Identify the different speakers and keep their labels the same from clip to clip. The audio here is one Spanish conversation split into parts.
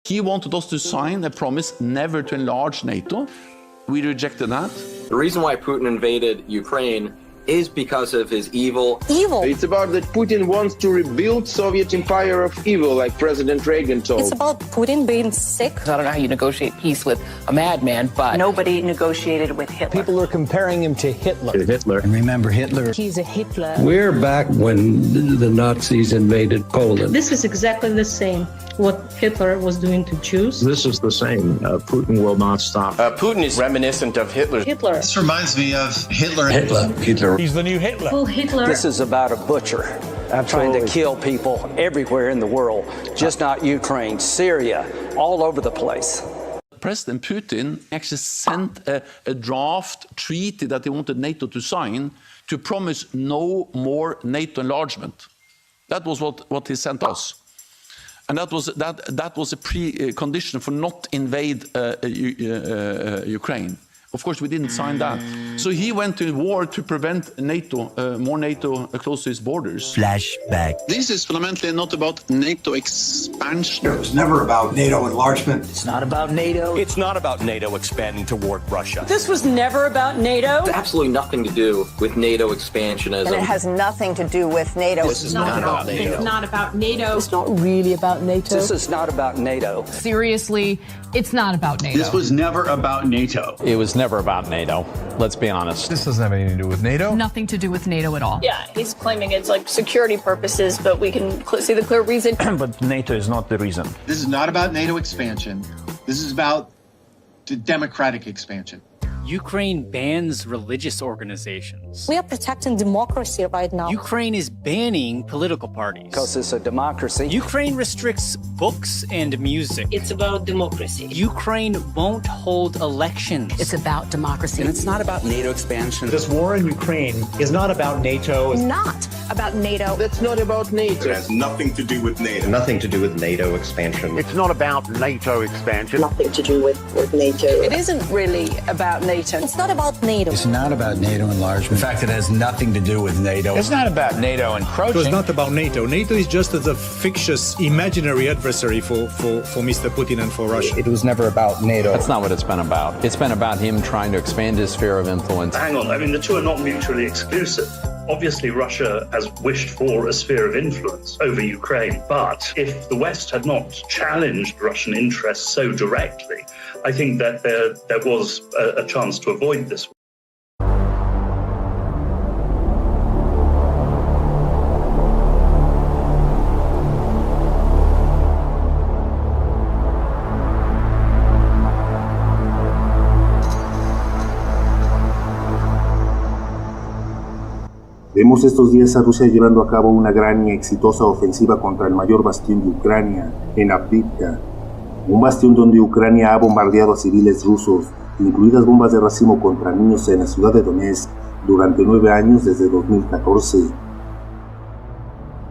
Speaker 1: He wanted us to sign a promise never to enlarge NATO. We rejected that.
Speaker 2: The reason why Putin invaded Ukraine is because of his evil.
Speaker 3: It's about that Putin wants to rebuild Soviet empire of evil, like President Reagan told.
Speaker 4: It's about Putin being sick.
Speaker 5: I don't know how you negotiate peace with a madman, but
Speaker 6: nobody negotiated with Hitler.
Speaker 7: People are comparing him to Hitler.
Speaker 8: And remember Hitler.
Speaker 4: He's a Hitler.
Speaker 9: We're back when the Nazis invaded Poland.
Speaker 10: This is exactly the same what Hitler was doing to Jews.
Speaker 11: This is the same. Putin will not stop.
Speaker 12: Putin is reminiscent of Hitler.
Speaker 10: This
Speaker 13: reminds me of Hitler.
Speaker 9: Hitler.
Speaker 7: He's the new Hitler.
Speaker 10: Full Hitler.
Speaker 7: This is about a butcher trying to kill people everywhere in the world, just not Ukraine, Syria, all over the place.
Speaker 1: President Putin actually sent a draft treaty that he wanted NATO to sign to promise no more NATO enlargement. That was what he sent us. And that was a precondition for not invade Ukraine. Of course, we didn't sign that. So he went to war to prevent NATO, more NATO close to his borders.
Speaker 8: Flashback.
Speaker 13: This is fundamentally not about NATO expansion.
Speaker 14: It was never about NATO enlargement.
Speaker 7: It's not about NATO.
Speaker 12: It's not about NATO expanding toward Russia.
Speaker 6: This was never about NATO.
Speaker 2: It's absolutely nothing to do with NATO expansionism.
Speaker 6: And it has nothing to do with NATO.
Speaker 12: This is not about NATO.
Speaker 6: It's not about NATO.
Speaker 5: it's not really about NATO.
Speaker 7: This is not about NATO.
Speaker 15: Seriously, it's not about NATO.
Speaker 13: This was never about NATO.
Speaker 16: It was never about NATO. Let's be honest.
Speaker 8: This doesn't have anything to do with NATO.
Speaker 15: Nothing to do with NATO at all.
Speaker 6: Yeah, he's claiming it's like security purposes, but we can see the clear reason.
Speaker 16: But NATO is not the reason.
Speaker 13: This is not about NATO expansion. This is about the democratic expansion.
Speaker 17: Ukraine bans religious organizations.
Speaker 4: We are protecting democracy right now.
Speaker 17: Ukraine is banning political parties.
Speaker 7: Because it's a democracy.
Speaker 17: Ukraine restricts books and music.
Speaker 10: It's about democracy.
Speaker 17: Ukraine won't hold elections.
Speaker 5: It's about democracy. And it's not about NATO expansion.
Speaker 7: This war in Ukraine is not about NATO.
Speaker 4: It's not about NATO.
Speaker 3: That's not about NATO.
Speaker 11: It has nothing to do with NATO.
Speaker 12: Nothing to do with NATO expansion.
Speaker 16: It's not about NATO expansion.
Speaker 6: Nothing to do with NATO. It isn't really about NATO.
Speaker 4: It's not about NATO.
Speaker 8: It's not about NATO enlargement. In fact, it has nothing to do with NATO.
Speaker 16: It's not about NATO encroaching.
Speaker 7: It was not about NATO. NATO is just a fictitious, imaginary adversary for Mr. Putin and for Russia.
Speaker 8: It was never about NATO.
Speaker 16: That's not what it's been about. It's been about him trying to expand his sphere of influence.
Speaker 11: Hang on, I mean, the two are not mutually exclusive. Obviously, Russia has wished for a sphere of influence over Ukraine. But if the West had not challenged Russian interests so directly, I think that there was a chance to avoid this.
Speaker 18: Vemos estos días a Rusia llevando a cabo una gran y exitosa ofensiva contra el mayor bastión de Ucrania, en Avdiivka, un bastión donde Ucrania ha bombardeado a civiles rusos, incluidas bombas de racimo contra niños en la ciudad de Donetsk durante 9 años desde 2014.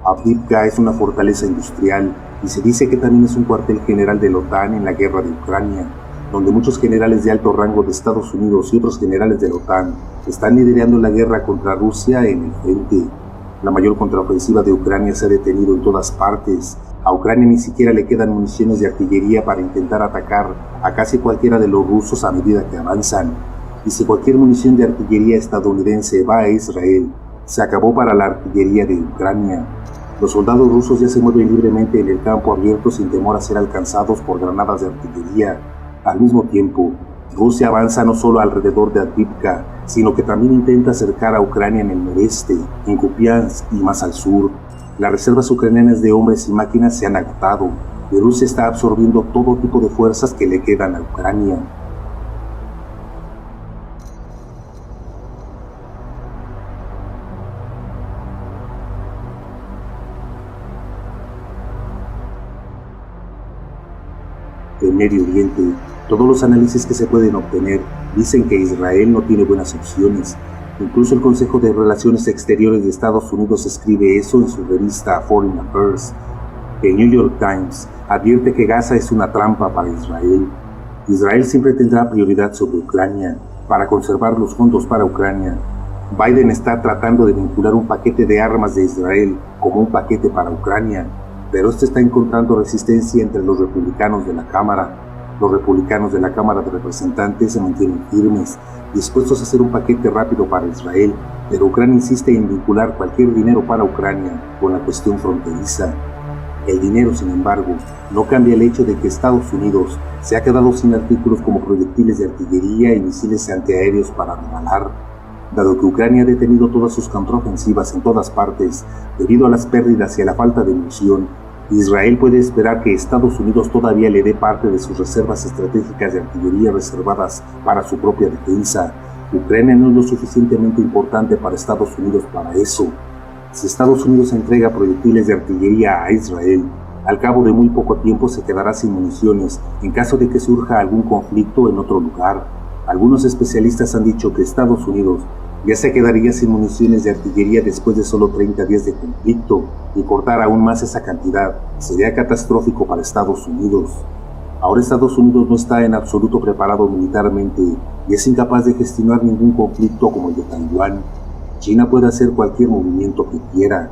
Speaker 18: Avdiivka es una fortaleza industrial y se dice que también es un cuartel general de la OTAN en la guerra de Ucrania, donde muchos generales de alto rango de Estados Unidos y otros generales de la OTAN están liderando la guerra contra Rusia en el frente. La mayor contraofensiva de Ucrania se ha detenido en todas partes. A Ucrania ni siquiera le quedan municiones de artillería para intentar atacar a casi cualquiera de los rusos a medida que avanzan. Y si cualquier munición de artillería estadounidense va a Israel, se acabó para la artillería de Ucrania. Los soldados rusos ya se mueven libremente en el campo abierto sin temor a ser alcanzados por granadas de artillería. Al mismo tiempo, Rusia avanza no solo alrededor de Avdiivka, sino que también intenta acercar a Ucrania en el noreste, en Kupiansk y más al sur. Las reservas ucranianas de hombres y máquinas se han agotado, y Rusia está absorbiendo todo tipo de fuerzas que le quedan a Ucrania. En Medio Oriente, todos los análisis que se pueden obtener dicen que Israel no tiene buenas opciones. Incluso el Consejo de Relaciones Exteriores de Estados Unidos escribe eso en su revista Foreign Affairs. El New York Times advierte que Gaza es una trampa para Israel. Israel siempre tendrá prioridad sobre Ucrania para conservar los fondos para Ucrania. Biden está tratando de vincular un paquete de armas de Israel como un paquete para Ucrania. pero este está encontrando resistencia entre los republicanos de la Cámara. Los republicanos de la Cámara de Representantes se mantienen firmes, dispuestos a hacer un paquete rápido para Israel, pero Ucrania insiste en vincular cualquier dinero para Ucrania con la cuestión fronteriza. El dinero, sin embargo, no cambia el hecho de que Estados Unidos se ha quedado sin artículos como proyectiles de artillería y misiles antiaéreos para regalar. Dado que Ucrania ha detenido todas sus contraofensivas en todas partes debido a las pérdidas y a la falta de munición, Israel puede esperar que Estados Unidos todavía le dé parte de sus reservas estratégicas de artillería reservadas para su propia defensa. Ucrania no es lo suficientemente importante para Estados Unidos para eso. Si Estados Unidos entrega proyectiles de artillería a Israel, al cabo de muy poco tiempo se quedará sin municiones en caso de que surja algún conflicto en otro lugar. Algunos especialistas han dicho que Estados Unidos ya se quedaría sin municiones de artillería después de solo 30 días de conflicto, y cortar aún más esa cantidad sería catastrófico para Estados Unidos. Ahora Estados Unidos no está en absoluto preparado militarmente y es incapaz de gestionar ningún conflicto como el de Taiwán. China puede hacer cualquier movimiento que quiera.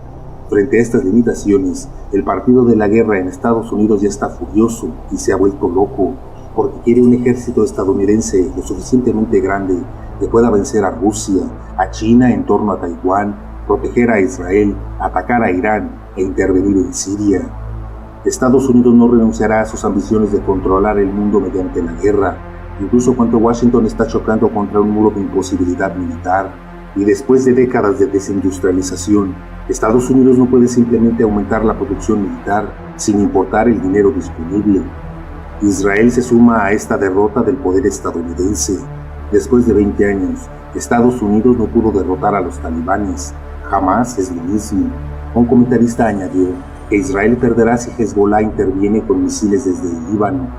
Speaker 18: Frente a estas limitaciones, el partido de la guerra en Estados Unidos ya está furioso y se ha vuelto loco, porque quiere un ejército estadounidense lo suficientemente grande que pueda vencer a Rusia, a China en torno a Taiwán, proteger a Israel, atacar a Irán e intervenir en Siria. Estados Unidos no renunciará a sus ambiciones de controlar el mundo mediante la guerra, incluso cuando Washington está chocando contra un muro de imposibilidad militar. Y después de décadas de desindustrialización, Estados Unidos no puede simplemente aumentar la producción militar sin importar el dinero disponible. Israel se suma a esta derrota del poder estadounidense. Después de 20 años, Estados Unidos no pudo derrotar a los talibanes. Jamás es lo mismo. Un comentarista añadió que Israel perderá si Hezbollah interviene con misiles desde el Líbano.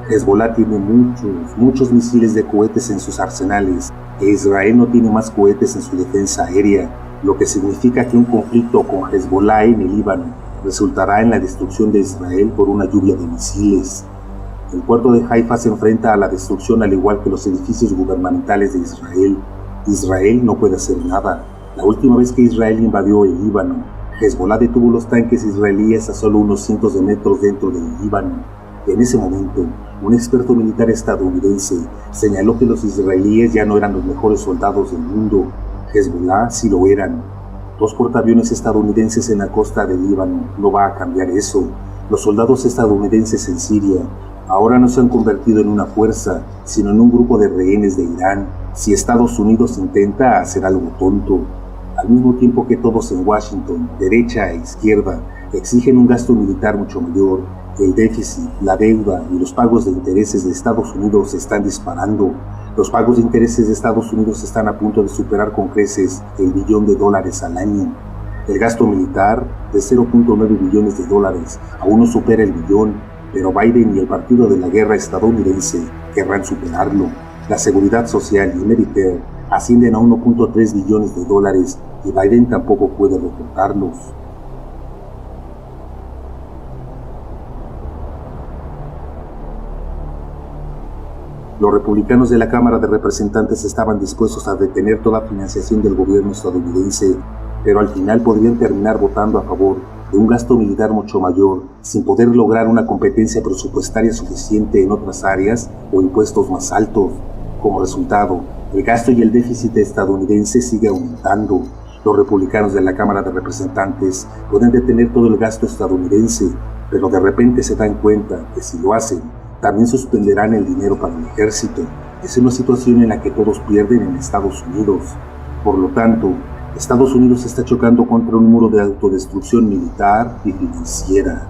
Speaker 18: Hezbollah tiene muchos misiles de cohetes en sus arsenales, e Israel no tiene más cohetes en su defensa aérea, lo que significa que un conflicto con Hezbollah en el Líbano resultará en la destrucción de Israel por una lluvia de misiles. El puerto de Haifa se enfrenta a la destrucción al igual que los edificios gubernamentales de Israel. Israel no puede hacer nada. La última vez que Israel invadió el Líbano, Hezbollah detuvo los tanques israelíes a solo unos cientos de metros dentro del Líbano. En ese momento, un experto militar estadounidense señaló que los israelíes ya no eran los mejores soldados del mundo. Hezbollah sí lo eran. 2 portaaviones estadounidenses en la costa del Líbano no va a cambiar eso. Los soldados estadounidenses en Siria ahora no se han convertido en una fuerza, sino en un grupo de rehenes de Irán, si Estados Unidos intenta hacer algo tonto. Al mismo tiempo que todos en Washington, derecha e izquierda, exigen un gasto militar mucho mayor, el déficit, la deuda y los pagos de intereses de Estados Unidos se están disparando. Los pagos de intereses de Estados Unidos están a punto de superar con creces el $1 billón al año. El gasto militar, de 0.9 billones de dólares, aún no supera el billón, pero Biden y el partido de la guerra estadounidense querrán superarlo. La seguridad social y Medicare ascienden a 1.3 billones de dólares y Biden tampoco puede recortarlos. Los republicanos de la Cámara de Representantes estaban dispuestos a detener toda financiación del gobierno estadounidense, pero al final podrían terminar votando a favor de un gasto militar mucho mayor, sin poder lograr una competencia presupuestaria suficiente en otras áreas o impuestos más altos. Como resultado, el gasto y el déficit estadounidense sigue aumentando. Los republicanos de la Cámara de Representantes pueden detener todo el gasto estadounidense, pero de repente se dan cuenta que si lo hacen, también suspenderán el dinero para el ejército. Es una situación en la que todos pierden en Estados Unidos. Por lo tanto, Estados Unidos está chocando contra un muro de autodestrucción militar y financiera.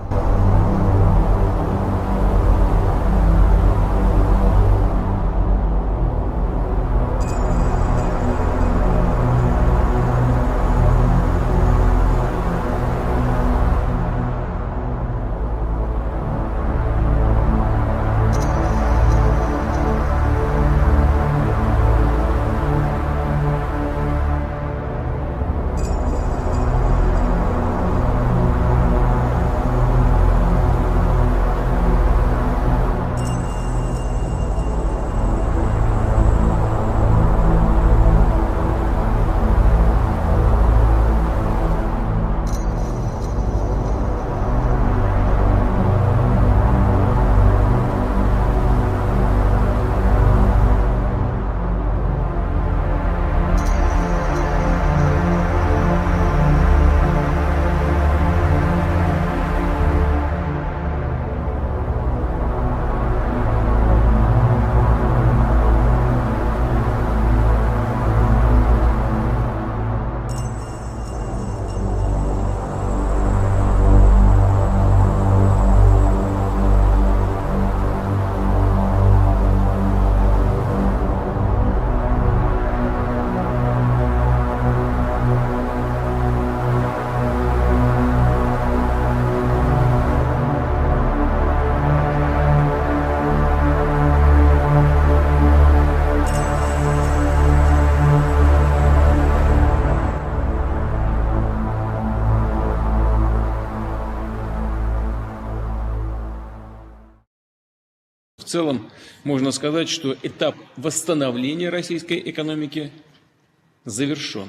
Speaker 19: целом можно сказать, что этап восстановления российской экономики завершен.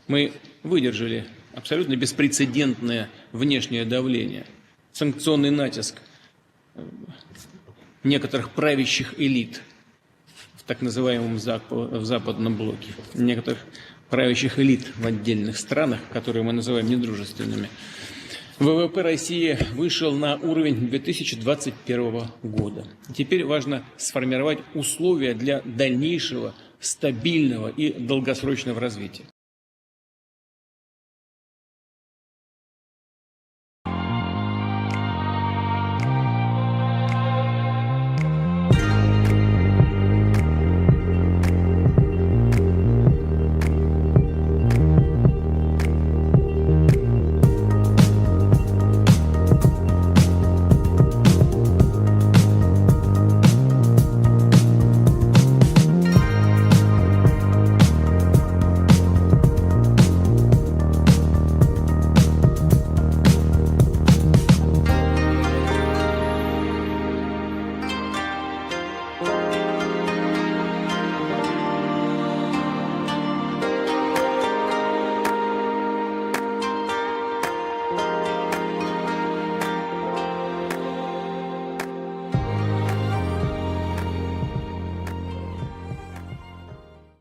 Speaker 19: Мы выдержали абсолютно беспрецедентное внешнее давление, санкционный натиск некоторых правящих элит в так называемом в западном блоке, некоторых правящих элит в отдельных странах, которые мы называем недружественными. ВВП России вышел на уровень 2021 года. Теперь важно сформировать условия для дальнейшего стабильного и долгосрочного развития.